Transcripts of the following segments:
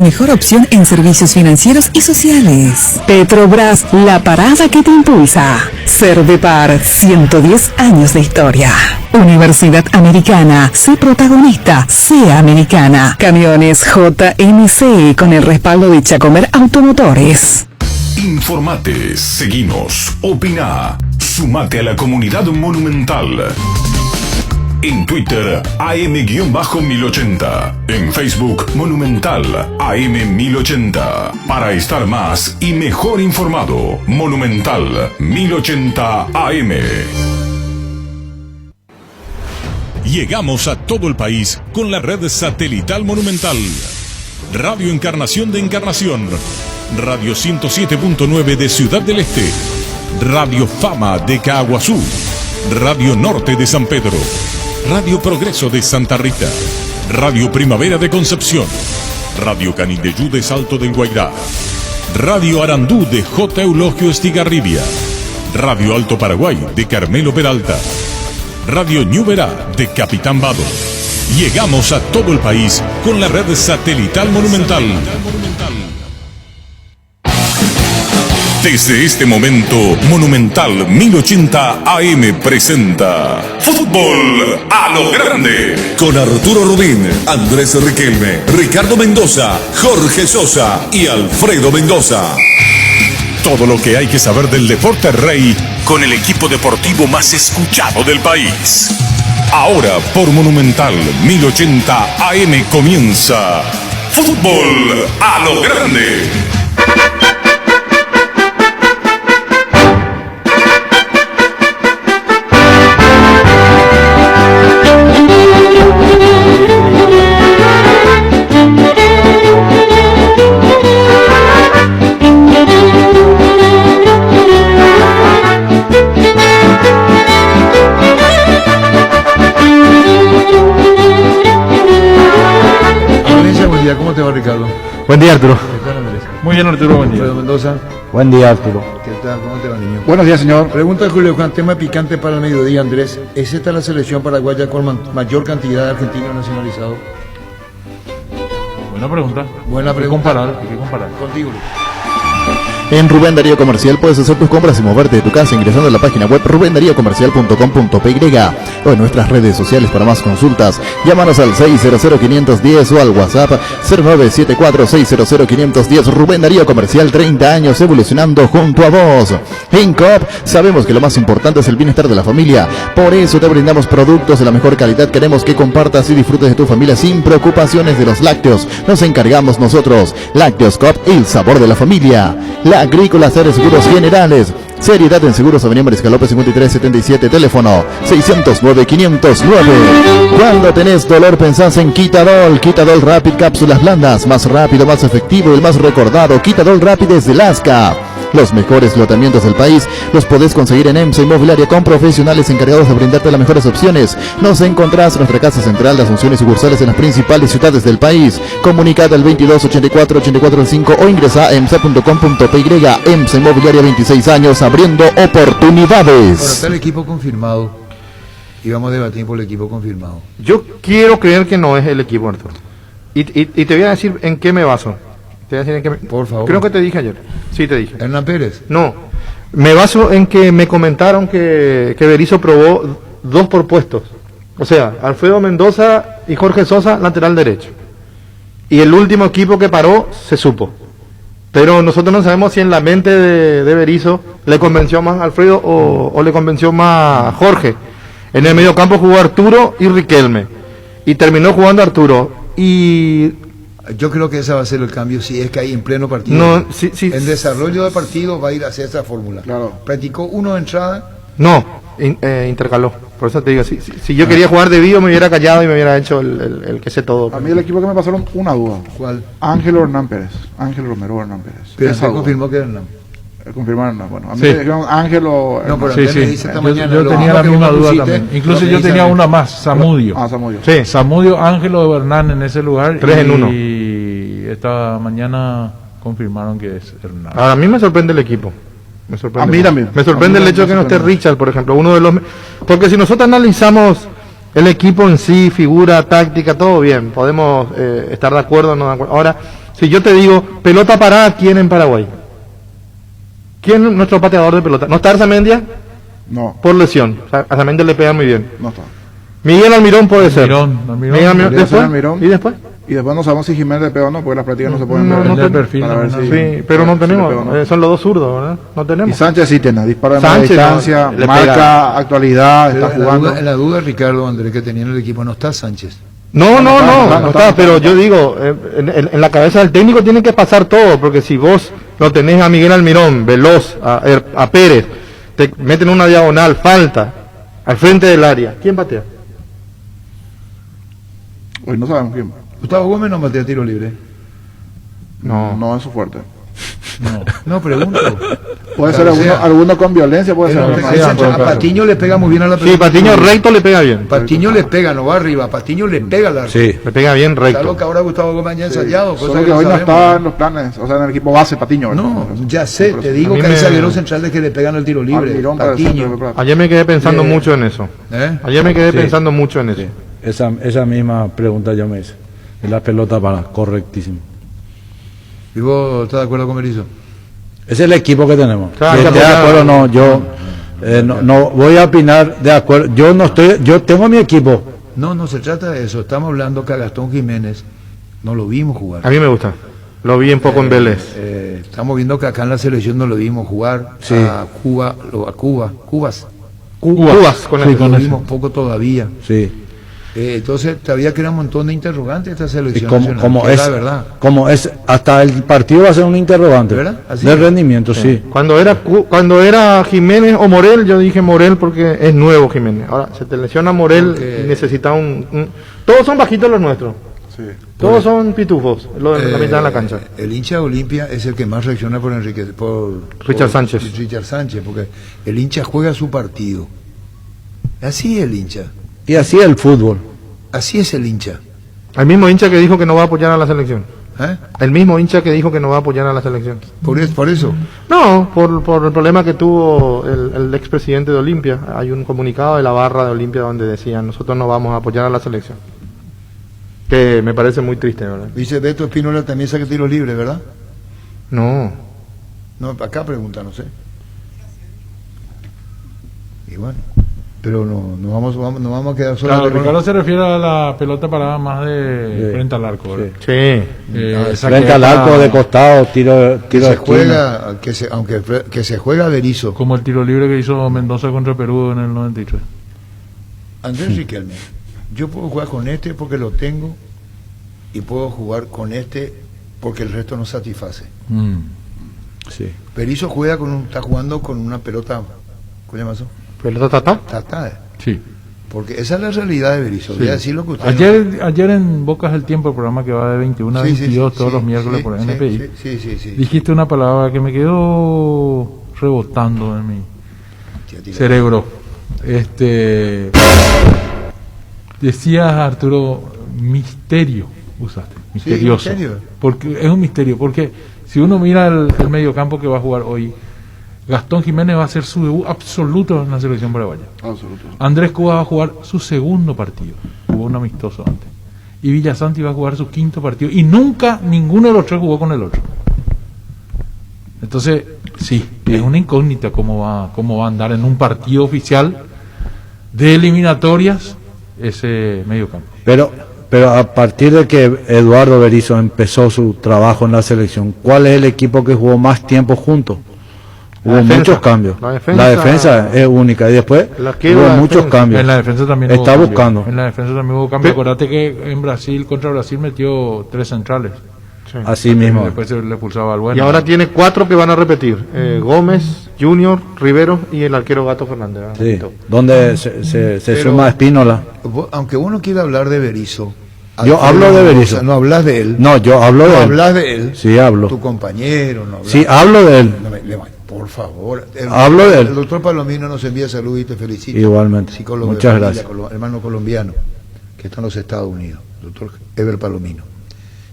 mejor opción en servicios financieros y sociales. Petrobras, la parada que te impulsa. Cervepar, 110 años de historia. Universidad Americana, sé protagonista, sé americana. Camiones JMC con el respaldo de Chacomer Automotores. Informate, seguinos, opina, sumate a la comunidad Monumental. En Twitter, AM-1080. En Facebook, Monumental, AM1080. Para estar más y mejor informado, Monumental, 1080 AM. Llegamos a todo el país con la red satelital Monumental. Radio Encarnación de Encarnación. Radio 107.9 de Ciudad del Este. Radio Fama de Caaguazú. Radio Norte de San Pedro. Radio Progreso de Santa Rita. Radio Primavera de Concepción. Radio Canindeyú de Salto del Guairá. Radio Arandú de J. Eulogio Estigarribia. Radio Alto Paraguay de Carmelo Peralta. Radio Ñuberá de Capitán Vado. Llegamos a todo el país con la red satelital Monumental. Desde este momento, Monumental 1080 AM presenta Fútbol a lo Grande. Con Arturo Rubín, Andrés Riquelme, Ricardo Mendoza, Jorge Sosa y Alfredo Mendoza. Todo lo que hay que saber del deporte rey con el equipo deportivo más escuchado del país. Ahora por Monumental 1080 AM comienza Fútbol a lo Grande. ¿Cómo te va, Ricardo? Buen día, Arturo. ¿Qué tal, Andrés? Muy bien, Arturo, buen día. Alfredo Mendoza. Buen día, Arturo. ¿Qué tal? ¿Cómo te va, niño? Buenos días, señor. Pregunta de Julio Juan, tema picante para el mediodía, Andrés. ¿Es esta la selección paraguaya con mayor cantidad de argentinos nacionalizados? Buena pregunta. Buena pregunta. Hay que comparar. Contigo. En Rubén Darío Comercial puedes hacer tus compras y moverte de tu casa ingresando a la página web rubendariocomercial.com.py o en nuestras redes sociales para más consultas. Llámanos al 600-510 o al WhatsApp 0974-600-510. Rubén Darío Comercial, 30 años evolucionando junto a vos. En Coop sabemos que lo más importante es el bienestar de la familia. Por eso te brindamos productos de la mejor calidad. Queremos que compartas y disfrutes de tu familia sin preocupaciones de los lácteos. Nos encargamos nosotros. Lácteos Coop, el sabor de la familia. La Agrícola Seres Seguros Generales. Seriedad en Seguros, Avenida Mariscal López 5377, teléfono 609-509. Cuando tenés dolor pensás en Quitadol. Quitadol Rapid, cápsulas blandas, más rápido, más efectivo y el más recordado. Quitadol Rapid es de Lasca. Los mejores lotamientos del país los podés conseguir en EMSA Inmobiliaria con profesionales encargados de brindarte las mejores opciones. Nos encontrás en nuestra casa central de Asunciones y sucursales en las principales ciudades del país. Comunicate al 2284-8405 o ingresa a emsa.com.py. EMSA Inmobiliaria, 26 años abriendo oportunidades. Ahora está el equipo confirmado y vamos a debatir por el equipo confirmado. Yo quiero creer que no es el equipo, Arturo. Y te voy a decir en qué me baso. Por favor. Creo que te dije ayer. Sí, te dije. ¿Hernán Pérez? No. Me baso en que me comentaron que Berizzo probó 2 por puestos. O sea, Alfredo Mendoza y Jorge Sosa, lateral derecho. Y el último equipo que paró, se supo. Pero nosotros no sabemos si en la mente de Berizzo le convenció más Alfredo o le convenció más Jorge. En el mediocampo jugó Arturo y Riquelme. Y terminó jugando Arturo. Y yo creo que ese va a ser el cambio si es que hay en pleno partido. No, sí, en desarrollo de partido va a ir hacia esa fórmula. Claro. ¿Practicó uno de entrada? No, intercaló. Por eso te digo, si yo quería jugar de vivo me hubiera callado y me hubiera hecho el que sé todo. A mí el equipo que me pasaron una duda. ¿Cuál? Ángel Hernán Pérez. Ángel Romero Hernán Pérez. Pero se confirmó que Hernán. Confirmaron, bueno, a mí sí. me dijeron Ángel o... No, pero sí. dice esta mañana, yo tenía la misma duda también. Incluso yo tenía una más, Zamudio. Zamudio. Sí. Zamudio, Ángelo Hernán en ese lugar. 3 en 1. Y esta mañana confirmaron que es Hernán. Ahora, a mí me sorprende el equipo. Me sorprende. A mí también. Me sorprende el hecho de que no esté Richard, por ejemplo, uno de los... Porque si nosotros analizamos el equipo en sí, figura, táctica, todo bien. Podemos estar de acuerdo o no de acuerdo. Ahora, Si yo te digo, pelota parada, ¿quién en Paraguay? ¿Quién es nuestro pateador de pelota? ¿No está Arzamendia? No, Por lesión. O sea, Arzamendia le pega muy bien. no está. Miguel Almirón puede ser. Almirón. Miguel Almirón, Podría ser ¿después? Almirón. ¿Y después? Y después no sabemos si Jiménez le pegó o no, porque las prácticas no se pueden ver. no El del te- perfil. Para ver no, si- Sí, pero no si le tenemos. pegó o no. Son los dos zurdos, ¿verdad? No Y tenemos. Sánchez sí tiene, dispara de media Sánchez, distancia, no, le marca, pega. actualidad, Pero está jugando. en la duda, Ricardo, Andrés, que tenía en el equipo, no está Sánchez. No no está, está, pero no yo digo, en la cabeza del técnico tiene que pasar todo, porque si vos lo tenés a Miguel Almirón, Veloz, a Pérez, te meten una diagonal, falta, al frente del área, ¿quién patea? Hoy no sabemos quién. Gustavo Gómez no patea tiro libre. No es su fuerte. No, pregunto. Puede ser O sea, alguno con violencia, puede ser. a Patiño le pega muy bien a la Sí, Patiño recto le pega bien, Patiño le pega, no va arriba. Patiño le pega al arco. Sí. le pega bien Claro recto. que ahora Gustavo Gómez haya ensayado, cosa Solo que hoy no sabemos. está en los planes, o sea, en el equipo base Patiño. ¿verdad? No, ya sé, te digo A mí que hay me- zagueros centrales que le pegan el tiro libre. Almirón para el centro de Patiño. plata. Ayer me quedé pensando mucho en eso. ¿Eh? Ayer me quedé Sí. pensando mucho en eso. Esa misma pregunta yo me hice. De la pelota para, correctísimo. ¿Y vos estás de acuerdo con Berizzo? Es el equipo que tenemos. Claro, Si que esté de apoyar. acuerdo no, yo no voy a opinar de acuerdo. Yo tengo mi equipo. No, no se trata de eso. Estamos hablando que a Gastón Jiménez no lo vimos jugar. A mí me gusta. Lo vi un poco en Vélez. Estamos viendo que acá en la selección no lo vimos jugar. Sí. A Cubas. Cubas con Sí, el- con Lo ese. vimos poco todavía. Sí. Entonces todavía queda un montón de interrogantes esta Y selección como, nacional, como que es, la verdad. como es, hasta el partido va a ser un interrogante. ¿Verdad? Así De es. rendimiento, sí. Cuando era Jiménez o Morel, yo dije Morel porque es nuevo Jiménez. Ahora, se te lesiona Morel Porque- y necesita Todos son bajitos los nuestros. Sí. Todos son pitufos, lo de la mitad de la cancha. El hincha de Olimpia es el que más reacciona por Richard Sánchez. Richard Sánchez, porque el hincha juega su partido. Así es el hincha. Y así el fútbol. Así es el hincha. El mismo hincha que dijo que no va a apoyar a la selección. ¿Eh? El mismo hincha que dijo que no va a apoyar a la selección. Por eso. No, por el problema que tuvo el expresidente de Olimpia. Hay un comunicado de la barra de Olimpia donde decían, nosotros no vamos a apoyar a la selección. Que me parece muy triste, ¿verdad? Dice Beto Espínola también saca tiro libre, ¿verdad? No. No, acá pregunta, no sé. Y bueno, pero no vamos a quedar solo Claro, con- Ricardo se refiere a la pelota parada más de Sí. frente al arco, ¿verdad? Sí. Esa Frente que al es arco la- de costado, tiro que de se esquina. juega, que se juega Berizzo. Como el tiro libre que hizo Mendoza contra Perú en el 93. Andrés Riquelme, yo puedo jugar con este porque lo tengo y puedo jugar con este porque el resto no satisface. Sí. Berizzo está jugando con una pelota, ¿cómo se llama eso? ¿Pelota tata? Tata, Sí. porque esa es la realidad de Berizzo. Voy a decir lo que usted Ayer en Bocas del Tiempo, el programa que va de 21 a 22 todos los miércoles por NPI, Sí. dijiste una palabra que me quedó rebotando en mi Tía, tira. cerebro. Decías, Arturo, misterio, usaste, misterioso. misterio. Porque es un misterio, porque si uno mira el mediocampo que va a jugar hoy, Gastón Jiménez va a hacer su debut absoluto en la selección paraguaya. Absoluto. Andrés Cuba va a jugar su segundo partido, jugó un amistoso antes. Y Villasanti va a jugar su quinto partido, y nunca ninguno de los tres jugó con el otro. Entonces, sí, es una incógnita cómo va a andar en un partido oficial de eliminatorias ese mediocampo. Pero a partir de que Eduardo Berizzo empezó su trabajo en la selección, ¿cuál es el equipo que jugó más tiempo juntos? Hubo defensa. muchos cambios. La La defensa- defensa es única y después La que hubo la muchos defensa. cambios. En la defensa también Está hubo cambio. buscando. En la defensa también hubo cambio. Acordate que en Brasil, contra Brasil, metió 3 centrales. Sí. Así mismo. Después se le pulsaba al bueno. Y ahora tiene 4 que van a repetir. Gómez, Junior, Rivero y el arquero Gato Fernández. ¿verdad? Sí, donde se Pero- suma Espínola. Aunque uno quiera hablar de Berizzo, Yo hablo de Berizzo. No hablas de él. No, yo hablo No de él. hablas de él. Sí, hablo. Tu compañero, no hablas. Sí, hablo de él. Por favor. Hablo de él. El doctor Palomino nos envía salud y te felicito. Igualmente. Psicólogo de Muchas familia, gracias. hermano colombiano, que está en los Estados Unidos. Doctor Ever Palomino.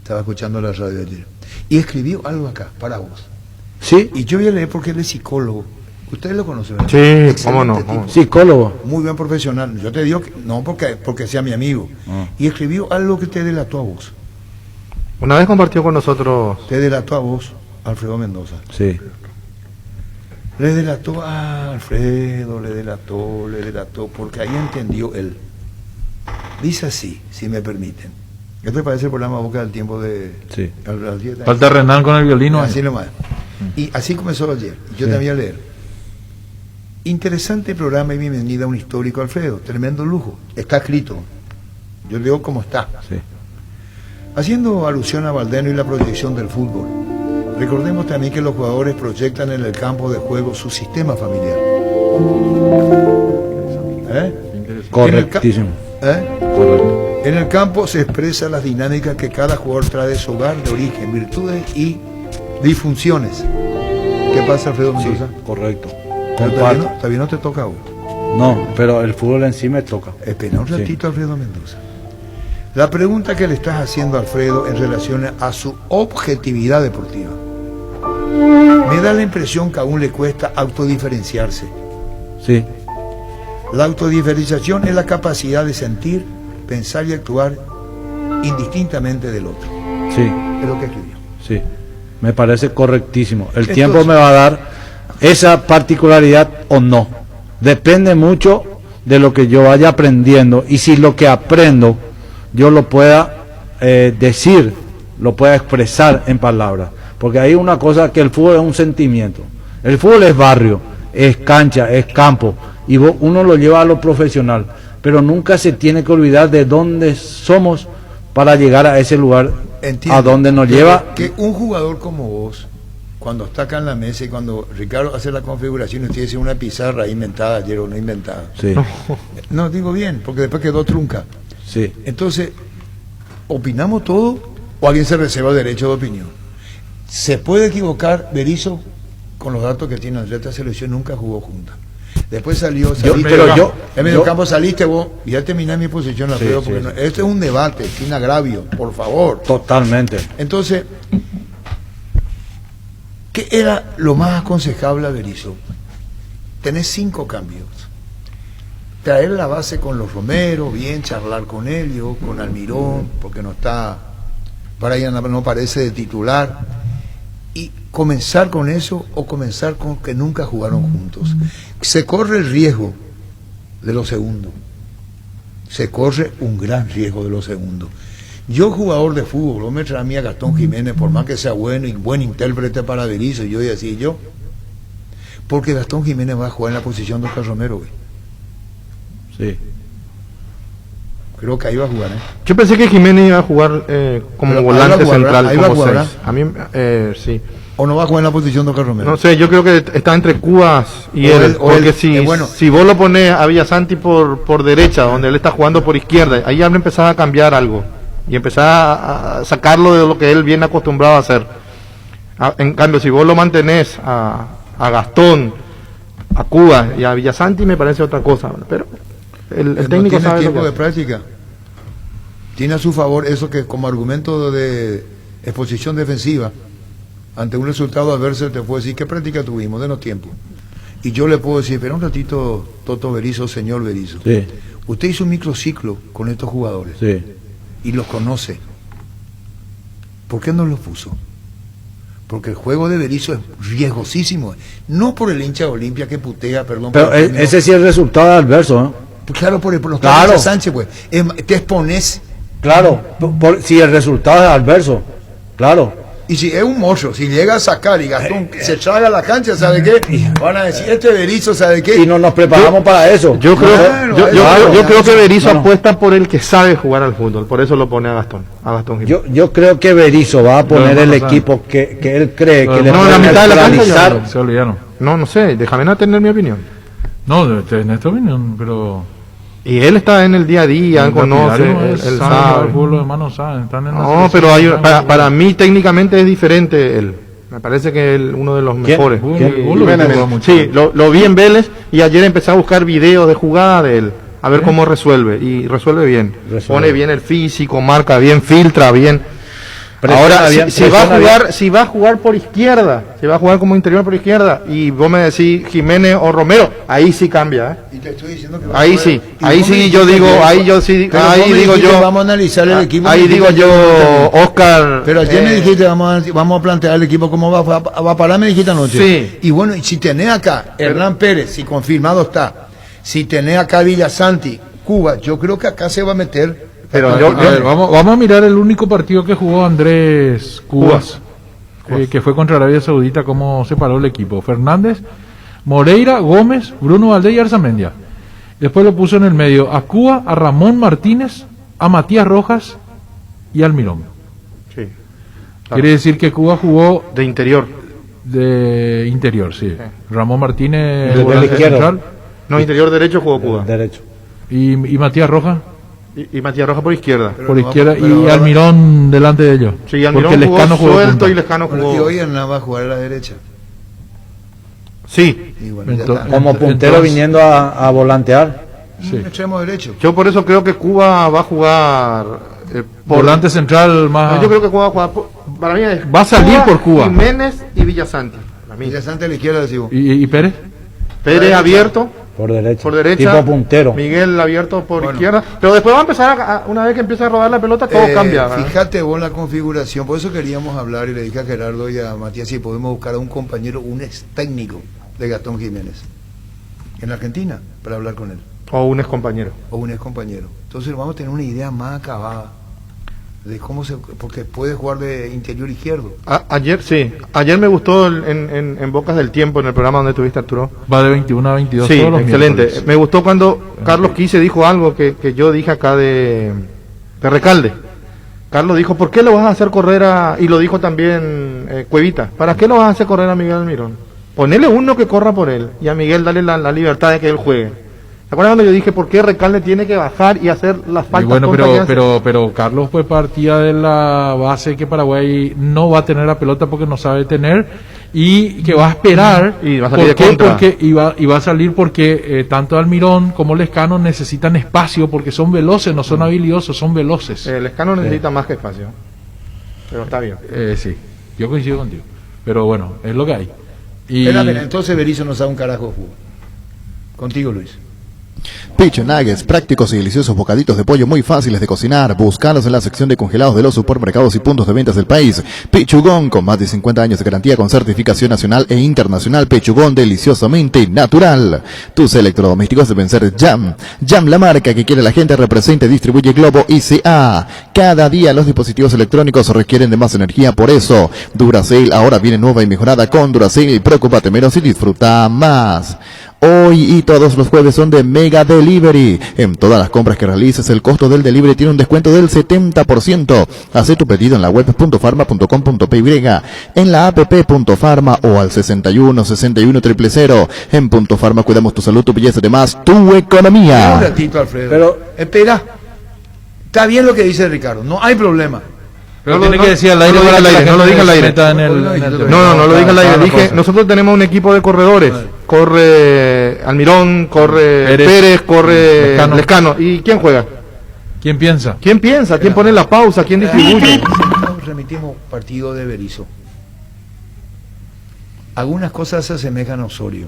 Estaba escuchando la radio ayer. Y escribió algo acá, para vos. Sí, Y yo voy a leer porque él es psicólogo. Ustedes lo conocen, ¿verdad? Sí, Excelente cómo no, tipo. cómo no. psicólogo. Muy buen profesional. Yo te digo que no porque sea mi amigo. Y escribió algo que te delató a vos. Una vez compartió con nosotros. Te delató a vos, Alfredo Mendoza. Sí. Le delató a Alfredo, le delató, porque ahí entendió él. Dice así, si me permiten. Esto parece el programa Boca del Tiempo de... Sí. Al 10 de Falta Renan con el violino. así nomás. Y así comenzó ayer. Yo te voy a leer. Interesante programa y bienvenida a un histórico, Alfredo. Tremendo lujo. Está escrito. Yo leo cómo está. Sí. Haciendo alusión a Valdeno y la proyección del fútbol, recordemos también que los jugadores proyectan en el campo de juego su sistema familiar. Correctísimo. Correcto. En el campo se expresan las dinámicas que cada jugador trae de su hogar, de origen, virtudes y disfunciones. ¿Qué pasa, Alfredo Mendoza? Correcto. Pero Comparto. todavía no te toca a vos. No, pero el fútbol en sí me toca. Espera un ratito, Sí. Alfredo Mendoza. La pregunta que le estás haciendo a Alfredo en relación a su objetividad deportiva. Me da la impresión que aún le cuesta autodiferenciarse. Sí. La autodiferenciación es la capacidad de sentir, pensar y actuar indistintamente del otro. Sí. Es lo que escribió. Sí. Me parece correctísimo. El Entonces- tiempo me va a dar esa particularidad o no. Depende mucho de lo que yo vaya aprendiendo y si lo que aprendo yo lo pueda decir, lo pueda expresar en palabras. Porque hay una cosa que el fútbol es un sentimiento. El fútbol es barrio, es cancha, es campo y uno lo lleva a lo profesional. Pero nunca se tiene que olvidar de dónde somos para llegar a ese lugar. Entiendo. A dónde nos Pero lleva. que un jugador como vos, cuando está acá en la mesa y cuando Ricardo hace la configuración y usted dice una pizarra inventada ayer o no inventada. Sí, No, digo bien, porque después quedó trunca. sí. Entonces, ¿opinamos todo o alguien se reserva el derecho de opinión? ¿Se puede equivocar Berizzo con los datos que tiene esta selección? Nunca jugó junta. Después saliste en medio campo saliste vos, y ya terminé mi posición, Alfredo, Sí, porque sí. no, este es un debate, sin agravio, por favor. Totalmente. Entonces, ¿qué era lo más aconsejable a Berizzo? Tenés 5 cambios. Traer la base con los Romero, bien, charlar con Helio, con Almirón, porque no está, para ella no parece de titular, y comenzar con eso o comenzar con que nunca jugaron juntos. Se corre el riesgo de lo segundo. Se corre un gran riesgo de lo segundo. Yo, jugador de fútbol, vos me traes a mí a Gastón Jiménez, por más que sea bueno y buen intérprete para Berizzo, yo voy a decir yo, porque Gastón Jiménez va a jugar en la posición de Oscar Romero, güey. Sí. Creo que ahí va a jugar, Yo pensé que Jiménez iba a jugar como Pero ahí volante va a jugar, central, ahí va a como jugar, 6. A mí, sí. ¿O no va a jugar en la posición de Oscar Romero? No sé, yo creo que está entre Cubas y O él, él, porque si, bueno. si vos lo pones a Villasanti por derecha, donde él está jugando por izquierda, ahí ya empezás a cambiar algo y empezás a sacarlo de lo que él viene acostumbrado a hacer. En cambio, si vos lo mantenés a Gastón, a Cubas y a Villasanti, me parece otra cosa, pero el No técnico tiene sabe lo tiempo que de hace. práctica. Tiene a su favor eso que como argumento de exposición defensiva ante un resultado adverso te puedo decir qué práctica tuvimos, denos tiempo. Y yo le puedo decir, espera un ratito, Toto Berizzo, señor Berizzo. Sí, Usted hizo un microciclo con estos jugadores sí. y los conoce. ¿Por qué no los puso? Porque el juego de Berizzo es riesgosísimo. No por el hincha de Olimpia que putea, perdón. Pero por el término. ese sí es el resultado adverso, ¿no? Claro, por los Claro. de Sánchez, pues. Te expones. Claro, si el resultado es adverso, claro. Y si es un mocho, si llega a sacar y Gastón se traga la cancha, ¿sabe qué? Van a decir, este Berizzo, ¿sabe qué? Y no nos preparamos para eso. Yo creo, Claro, yo creo que Berizzo Bueno. apuesta por el que sabe jugar al fútbol, por eso lo pone a Gastón Jiménez. Yo creo que Berizzo va a poner Pero el no sabe. equipo que él cree que le No, puede la mitad de la cancha neutralizar. ya Se olvidaron. No sé, déjame no tener mi opinión. No, en esta opinión, pero... Y él está en el día a día, él conoce, él sabe. El fútbol, los hermanos saben, están en la No, selección, pero saben. para mí técnicamente es diferente él. Me parece que es uno de los mejores. Vos lo Jiménez. viste jugar mucho. Sí, lo vi en Vélez y ayer empecé a buscar videos de jugada de él, a ver cómo resuelve. Y resuelve bien. Resuelve. Pone bien el físico, marca bien, filtra bien. Ahora, bien, si va a presiona jugar, bien. si va a jugar por izquierda, si va a jugar como interior por izquierda, y vos me decís Jiménez o Romero, ahí sí cambia, ¿eh? Y te estoy diciendo que va a Ahí jugar. sí, Y ahí vos me sí yo dijiste digo, que- ahí yo sí, pero ahí vos me digo dijiste, yo, vamos a analizar el equipo. ahí me digo dijiste yo, que- Oscar. Pero ayer me dijiste, vamos a plantear el equipo cómo va a parar, me dijiste anoche. Sí. Y bueno, y si tenés acá Hernán Pérez, si confirmado está, si tenés acá Villasanti, Cuba, yo creo que acá se va a meter. Pero A ver, vamos a mirar el único partido que jugó Andrés Cubas, que fue contra Arabia Saudita, cómo se paró el equipo. Fernández, Moreira, Gómez, Bruno Valdés y Arzamendia. Después lo puso en el medio a Cuba, a Ramón Martínez, a Matías Rojas y al Mirón. Sí, Quiere decir que Cuba jugó de interior, de interior, sí. Ramón Martínez, Del volante izquierdo. central, no interior derecho jugó Cuba, Derecho. y Matías Rojas y Matías Rojas por izquierda. Pero por no, izquierda pero y ahora- Almirón delante de ellos. Sí, Almirón porque jugó Lescano jugó suelto punta. y Lescano Bueno, y jugó. hoy Hernán va a jugar a la derecha. Sí, Y bueno, ya Entonces- está. Como puntero Entonces- viniendo a volantear. Sí. Un extremo derecho. yo por eso creo que Cuba va a jugar por Volante central más. No, yo creo que Cuba va a jugar para mí es Va a salir por Cuba. Jiménez y Villasanti. Para mí. Villasanti a la izquierda, decimos. ¿Y Pérez? Pérez abierto Por derecha. por derecha. Tipo puntero. Miguel abierto por Bueno. izquierda. Pero después va a empezar, una vez que empiece a rodar la pelota, todo cambia. ¿verdad? Fíjate vos en la configuración, por eso queríamos hablar y le dije a Gerardo y a Matías si podemos buscar a un compañero, un ex técnico de Gastón Jiménez en la Argentina para hablar con él, O un ex compañero. o un ex compañero. Entonces vamos a tener una idea más acabada de cómo se, porque puede jugar de interior izquierdo. Ayer, sí. Ayer me gustó en Bocas del Tiempo, en el programa donde estuviste, Arturo. Va de 21 a 22 Sí, todos los excelente. miércoles. Me gustó cuando Carlos Quise dijo algo que yo dije acá de Recalde. Carlos dijo, ¿por qué lo vas a hacer correr a...? Y lo dijo también Cuevita. ¿Para qué lo vas a hacer correr a Miguel Almirón? Ponele uno que corra por él. Y a Miguel dale la libertad de que él juegue. ¿Se acuerdan cuando yo dije por qué Recalde tiene que bajar y hacer las Y faltas bueno, tontas que hace? pero Carlos pues partía de la base que Paraguay no va a tener la pelota porque no sabe tener y que va a esperar. Y va a salir ¿Por de qué? contra. Porque iba a salir porque tanto Almirón como Lescano necesitan espacio porque son veloces, no son habilidosos, son veloces. El Escano necesita más que espacio. Pero está bien. Sí, yo coincido contigo. Pero bueno, es lo que hay. Y Espera, entonces Berizzo nos da un carajo de fútbol. Contigo, Luis. Picho Nuggets, prácticos y deliciosos bocaditos de pollo muy fáciles de cocinar. Búscalos en la sección de congelados de los supermercados y puntos de ventas del país. Pichugón, con más de 50 años de garantía con certificación nacional e internacional. Pichugón, deliciosamente natural. Tus electrodomésticos deben ser Jam. Jam, la marca que quiere la gente, representa y distribuye Globo ICA. Cada día los dispositivos electrónicos requieren de más energía, por eso Duracell ahora viene nueva y mejorada con Duracell. Preocúpate menos y disfruta más. Hoy y todos los jueves son de Mega Delivery. En todas las compras que realices, el costo del delivery tiene un descuento del 70%. Haz tu pedido en la web .farma.com.py, en la app.farma o al 61 61 000. En Punto Farma cuidamos tu salud, tu belleza, además tu Un economía. ratito, Alfredo. Pero- Espera. Está bien lo que dice Ricardo, no hay problema. pero No, tiene no, que decir al aire no lo para diga que al la aire, gente no lo diga al se aire. meta en el tema. No lo dije al aire. Cada Dije, cosa. nosotros tenemos un equipo de corredores. Corre Almirón, corre Pérez, corre Lescano. Lescano. ¿Y quién juega? ¿Quién piensa? ¿Quién piensa? ¿Quién pone la pausa? ¿Quién distribuye? Nos remitimos partido de Berizzo. Algunas cosas se asemejan a Osorio,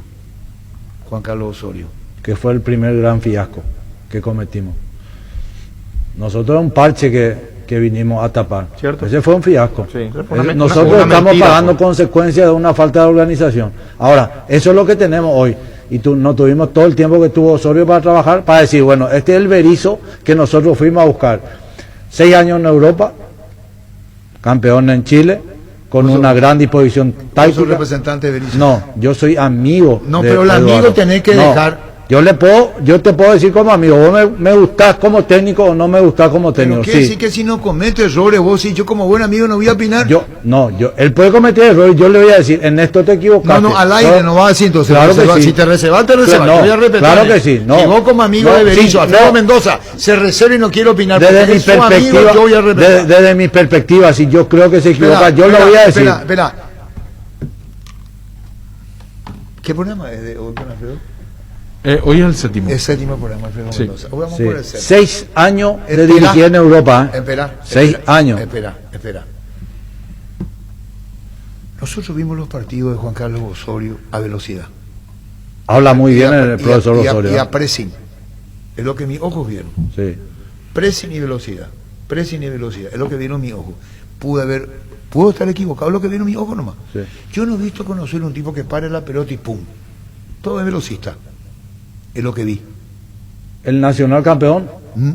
Juan Carlos Osorio. Que fue el primer gran fiasco que cometimos. Nosotros un parche que vinimos a tapar. Cierto. Ese fue un fiasco. Sí, fue una Nosotros una estamos mentira, pagando pues. consecuencias de una falta de organización. Ahora, eso es lo que tenemos hoy. Y no tuvimos todo el tiempo que tuvo Osorio para trabajar, para decir, bueno, este es el Berizzo que nosotros fuimos a buscar. 6 años en Europa, campeón en Chile, con una gran disposición ¿Vos sos táctica. representante de Berizzo? No, yo soy amigo. No, de pero el amigo Eduardo. tenés que No, dejar. Yo te puedo decir como amigo, vos me gustás como técnico o no me gustás como Pero técnico. quiere Sí. decir que si no comete errores, vos sí, yo como buen amigo no voy a opinar. Él puede cometer errores, yo le voy a decir, en esto te equivocaste. No, al aire no va a decir entonces. Claro que reserva. sí. Si te reservas, te reservas. Claro, Yo voy a respetar. claro que sí, no. Si vos como amigo No, de Berizzo, sí, Alfredo no. Mendoza, se reserva y no quiere opinar. Desde porque mi es su amigo, perspectiva, yo voy a respetar. desde mi perspectiva, si yo creo que se equivoca, yo lo voy a decir. Espera. ¿Qué programa es de hoy con Alfredo? Hoy es el séptimo. El séptimo programa, Alfredo Sí. Mendoza. Hoy vamos Sí. por el séptimo. 6 años de Espera. dirigir en Europa. Espera. 6 años. Espera. Nosotros vimos los partidos de Juan Carlos Osorio a velocidad. Habla muy bien el profesor y Osorio. a pressing. Es lo que mis ojos vieron. Sí. Pressing y velocidad. Pressing y velocidad. Es lo que vieron mis ojos. Puedo estar equivocado, es lo que vieron mis ojos nomás. Sí. Yo no he visto con Osorio un tipo que pare la pelota y pum. Todo es velocista. Es lo que vi. ¿El Nacional campeón?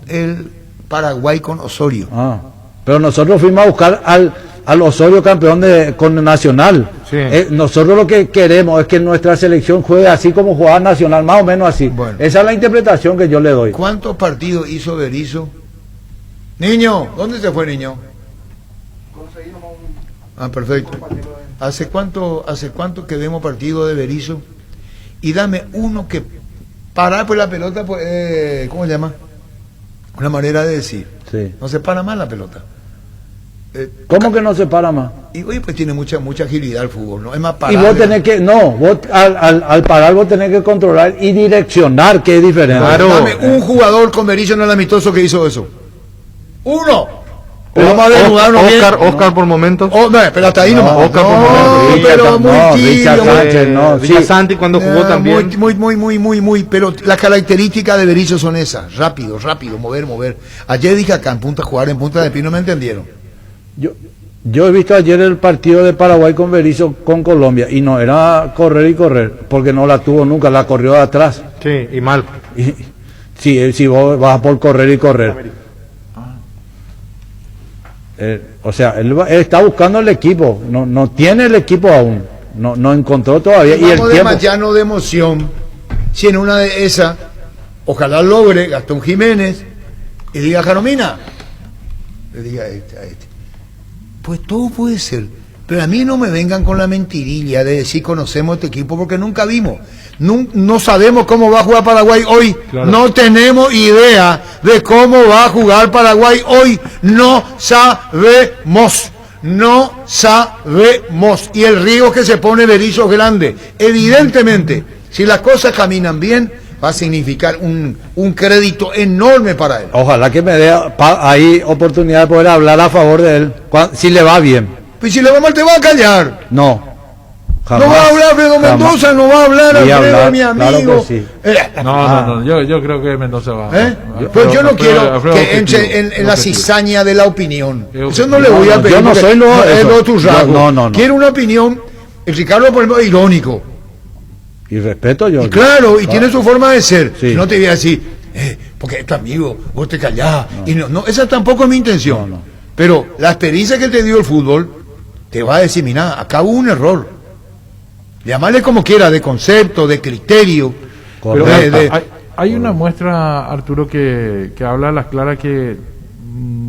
El Paraguay con Osorio. Ah. Pero nosotros fuimos a buscar al Osorio campeón con Nacional. Sí. Nosotros lo que queremos es que nuestra selección juegue así como jugaba Nacional, más o menos así. Bueno. Esa es la interpretación que yo le doy. ¿Cuántos partidos hizo Berizzo? Niño, ¿dónde se fue, niño? Ah, perfecto. ¿Hace cuánto que vemos partido de Berizzo? Y dame uno que parar por la pelota, pues, ¿cómo se llama? Una manera de decir. Sí. No se para más la pelota. ¿Cómo que no se para más? Y oye, pues tiene mucha agilidad el fútbol, ¿no? Es más Y parar. vos tenés que, no, vos al parar vos tenés que controlar y direccionar, que es diferente. Claro. Dame un jugador con Berizzo en el amistoso que hizo eso. ¡Uno! Pero Vamos a desnudarnos bien. Oscar por momentos. Oh, no, pero hasta ahí nomás. Oscar por No, momentos. pero muy Richard tibio. Sánchez, no, sí. Villasanti cuando jugó también. Muy. Pero las características de Berizzo son esas. Rápido, mover. Ayer dije acá en jugar en Punta de Pino, ¿me entendieron? Yo he visto ayer el partido de Paraguay con Berizzo con Colombia y no era correr y correr, porque no la tuvo nunca, la corrió de atrás. Sí, y mal. Y, si vos vas por correr y correr. O sea, él está buscando el equipo, no tiene el equipo aún, no encontró todavía. Y el Vamos de tiempo. llano de emoción. Si en una de esas, ojalá logre Gastón Jiménez y diga Jaromina, le diga a este. Pues todo puede ser. Pero a mí no me vengan con la mentirilla de decir conocemos este equipo porque nunca vimos. No sabemos cómo va a jugar Paraguay hoy. Claro. No tenemos idea de cómo va a jugar Paraguay hoy. No sabemos. Y el riesgo que se pone Berizzo es grande. Evidentemente, si las cosas caminan bien, va a significar un crédito enorme para él. Ojalá que me dé ahí oportunidad de poder hablar a favor de él, si le va bien. Pues si le va mal, te va a callar. No. Jamás, No va a hablar Alfredo Mendoza, jamás. no va a hablar Y Alfredo, hablar, mi claro amigo. que sí. No, yo creo que Mendoza va. Pues yo no quiero Alfredo que entre objetivo, en la cizaña de la opinión. Es Eso no le voy a pedir. yo no porque soy lo- es eso. lo tu rasgo. No. Quiero una opinión. El Ricardo, por ejemplo, es irónico. Y respeto yo. Y claro, y tiene su forma de ser. Sí. No te voy a decir, porque es tu amigo, vos te callás. Y no, esa tampoco es mi intención. No. Pero la experiencia que te dio el fútbol te va a decir, mira, acá hubo un error. Llamarle como quiera, de concepto, de criterio. Correcto. de- Hay una muestra, Arturo, que habla a las claras que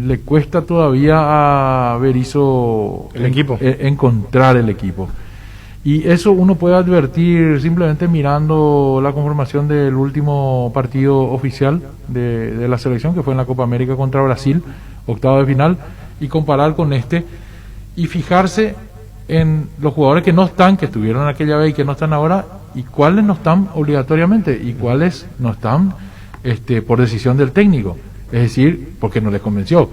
le cuesta todavía a Berizzo El equipo. encontrar el equipo. Y eso uno puede advertir simplemente mirando la conformación del último partido oficial de la selección, que fue en la Copa América contra Brasil, octavo de final, y comparar con este, y fijarse en los jugadores que no están, que estuvieron aquella vez y que no están ahora, y cuáles no están obligatoriamente, y cuáles no están por decisión del técnico, es decir, porque no les convenció.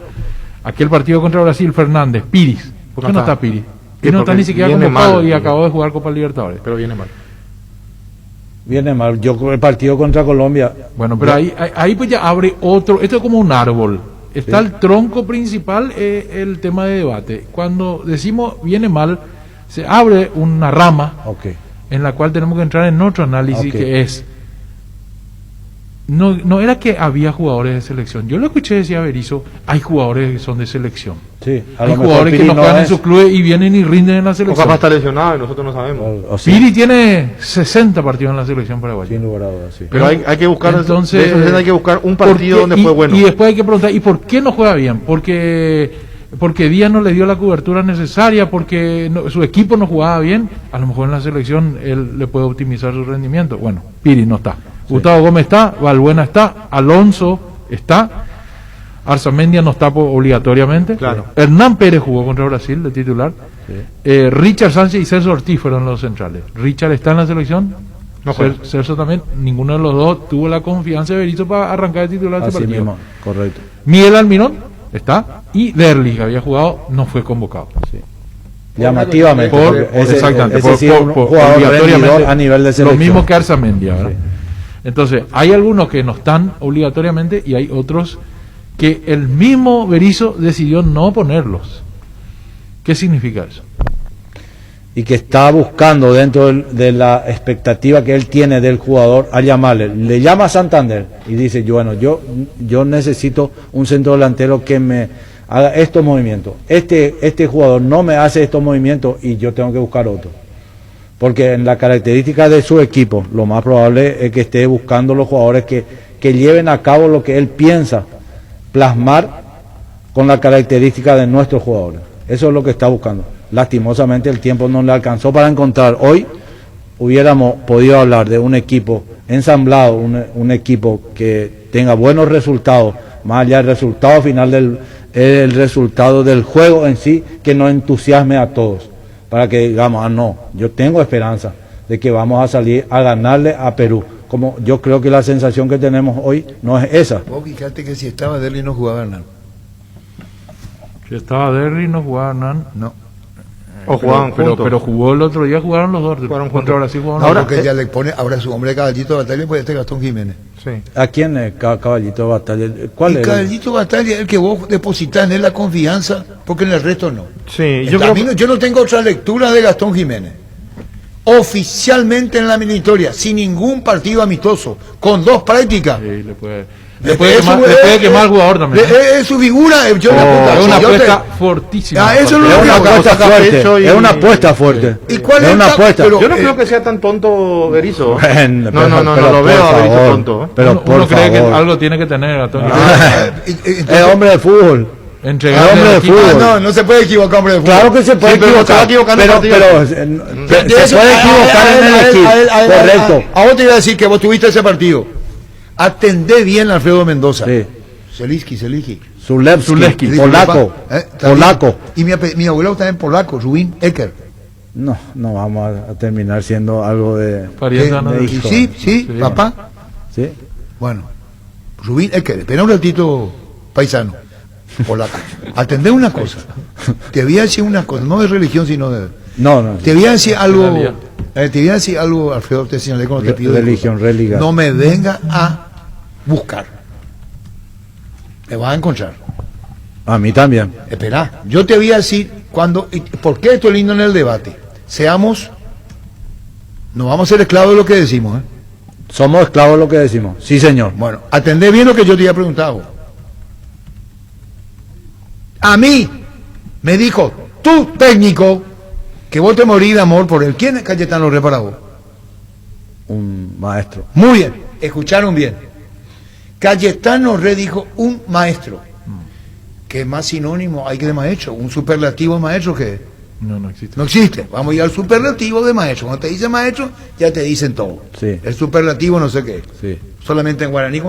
Aquel partido contra Brasil, Fernández, Piris, ¿por qué no está Piris? Que no está ni siquiera viene convocado mal, y acabó de jugar Copa Libertadores. Pero viene mal. Viene mal. Yo con el partido contra Colombia. Bueno, pero ahí pues ya abre otro, esto es como un árbol. Está el tronco principal, el tema de debate. Cuando decimos viene mal, se abre una rama Ok. en la cual tenemos que entrar en otro análisis, Ok. que es, no era que había jugadores de selección. Yo lo escuché decir a Berizzo, hay jugadores que son de selección. Sí. A Hay lo mejor jugadores que Piri no juegan en es. sus clubes y vienen y rinden en la O capaz selección. está lesionado y nosotros no sabemos. O sí, Piri tiene 60 partidos en la selección paraguaya. sin lugar a dudas, sí. Pero hay que buscar, Entonces, de eso hay que buscar un ¿por partido qué? donde fue bueno. Y después hay que preguntar, ¿y por qué no juega bien? Porque Díaz no le dio la cobertura necesaria, porque su equipo no jugaba bien. A lo mejor en la selección él le puede optimizar su rendimiento. Bueno, Piri no está. Gustavo Gómez está, Valbuena está, Alonso está, Arzamendia no está obligatoriamente. Claro. Hernán Pérez jugó contra Brasil de titular. Richard Sánchez y Celso Ortiz fueron los centrales. Richard está en la selección. No juega. Celso también. Ninguno de los dos tuvo la confianza de Berizzo para arrancar de titular este Así partido. mismo, correcto. Miguel Almirón está, y Derlis, que había jugado, no fue convocado. Sí. llamativamente. Exactamente, ese sí es un jugador obligatoriamente a nivel de lo selección. mismo que Arzamendia, ¿verdad? Entonces, hay algunos que no están obligatoriamente y hay otros que el mismo Berizzo decidió no ponerlos. ¿Qué significa eso? Y que está buscando dentro de la expectativa que él tiene del jugador a llamarle. Le llama a Santander y dice, yo necesito un centro delantero que me haga estos movimientos. Este jugador no me hace estos movimientos y yo tengo que buscar otro. Porque en la característica de su equipo, lo más probable es que esté buscando los jugadores que lleven a cabo lo que él piensa plasmar con la característica de nuestros jugadores. Eso es lo que está buscando. Lastimosamente el tiempo no le alcanzó para encontrar. Hoy hubiéramos podido hablar de un equipo ensamblado, un equipo que tenga buenos resultados, más allá del resultado final, el resultado del juego en sí, que nos entusiasme a todos, para que digamos, no, yo tengo esperanza de que vamos a salir a ganarle a Perú. Como yo creo que la sensación que tenemos hoy no es esa. Vos fíjate que si estaba Derli no jugaba Hernán. Si estaba Derry no jugaba Hernán. No. O jugaban juntos. Pero jugó el otro día, jugaron los dos. Jugaron Contra juntos. Brasil jugaron Ahora los dos. que ya le pone, ahora su hombre de Caballito de Batalla, pues Gastón Jiménez. Sí. ¿A quién es Caballito de Batalla? ¿Cuál Y es? Caballito Batalla es el que vos depositas en él la confianza, porque en el resto no. Sí, Yo no tengo otra lectura de Gastón Jiménez. Oficialmente en la eliminatoria, sin ningún partido amistoso, con 2 prácticas. Sí, le puede Eso quemar al jugador también. Es su figura. Yo Es una apuesta fortísima. Eso es lo Es que una hago. apuesta fuerte. pecho y- Es una apuesta fuerte. ¿Y cuál Es es una la- apuesta. pero- Yo no creo que sea tan tonto Berizzo. Bueno, No, no, no, pero lo por veo a Berizzo favor. tonto. Pero uno por cree que favor. algo tiene que tener Gastón. Es hombre de fútbol. Entregarle hombre al de equipo. fútbol. No se puede equivocar, hombre de fútbol. Claro que se puede Sí, pero se va equivocar, equivocando pero, partido. se puede equivocar en el equipo, correcto. A vos te iba a decir que vos tuviste ese partido. Atendé bien a Alfredo Mendoza. Sí. Zelensky. Zulewski, Dice, polaco, también. polaco. Y mi abuelo también polaco, Rubin Ecker. No vamos a terminar siendo algo de... Pariente, ¿no? de Y hijo. sí, papá. ¿Sí? Bueno, Rubin Ecker, espera un ratito, paisano, polaco. Atendé una cosa. Te voy a decir una cosa, no de religión, sino de... No. Te voy a decir algo, Realidad. te voy a decir algo, Alfredo, te señalé cuando te pido Religión, disculpas. religión. No me venga a buscar. Me vas a encontrar. A mí también. Espera, yo te voy a decir ¿por qué esto es lindo en el debate? No vamos a ser esclavos de lo que decimos, ¿eh? Somos esclavos de lo que decimos. Sí, señor. Bueno, atendé bien lo que yo te había preguntado. A mí me dijo tu técnico que vos te morís de amor por él. ¿Quién es Cayetano Re para vos? Un maestro. Muy bien, escucharon bien. Cayetano Re dijo un maestro. ¿Qué más sinónimo hay que de maestro? Un superlativo de maestro que No existe. no existe. Vamos a ir al superlativo de maestro. Cuando te dicen maestro, ya te dicen todo. Sí. El superlativo no sé qué. Sí. Solamente en guaraní.